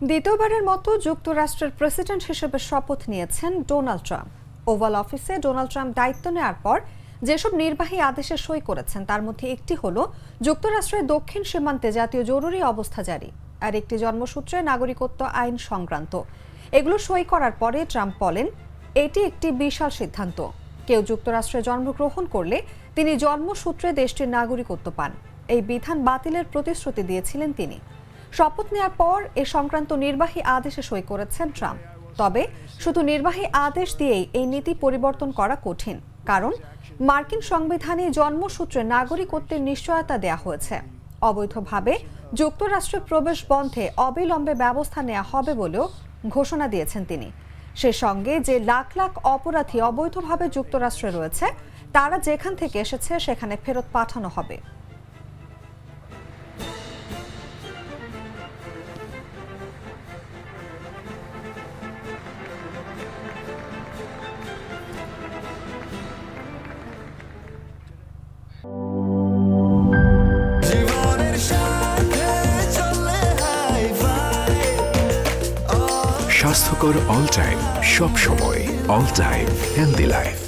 দ্বিতীয়বারের মতো যুক্তরাষ্ট্রের প্রেসিডেন্ট হিসেবে শপথ নিয়েছেন ডোনাল্ড ট্রাম্প। ওভাল অফিসে ডোনাল্ড ট্রাম্প দায়িত্ব নেওয়ার পর যেসব নির্বাহী আদেশে সই করেছেন তার মধ্যে একটি হলো যুক্তরাষ্ট্রের দক্ষিণ সীমান্তে জাতীয় জরুরি অবস্থা জারি, আর একটি জন্মসূত্রে নাগরিকত্ব আইন সংক্রান্ত। এগুলো সই করার পরে ট্রাম্প বলেন, এটি একটি বিশাল সিদ্ধান্ত। কেউ যুক্তরাষ্ট্রে জন্মগ্রহণ করলে তিনি জন্মসূত্রে দেশটির নাগরিকত্ব পান। এই বিধান বাতিলের প্রতিশ্রুতি দিয়েছিলেন তিনি। শপথ নেওয়ার পর এ সংক্রান্ত নির্বাহী আদেশে সই করেছেন ট্রাম্প। তবে শুধু নির্বাহী আদেশ দিয়েই এই নীতি পরিবর্তন করা কঠিন, কারণ মার্কিন সংবিধানে জন্মসূত্রে নাগরিকত্বের নিশ্চয়তা দেয়া হয়েছে। অবৈধভাবে যুক্তরাষ্ট্রে প্রবেশ বন্ধে অবিলম্বে ব্যবস্থা নেওয়া হবে বলেও ঘোষণা দিয়েছেন তিনি। সে সঙ্গে যে লাখ লাখ অপরাধী অবৈধভাবে যুক্তরাষ্ট্রে রয়েছে, তারা যেখান থেকে এসেছে সেখানে ফেরত পাঠানো হবে। স্বাস্থ্যকর অল টাইম, সব সময় অল টাইম হেলদি লাইফ।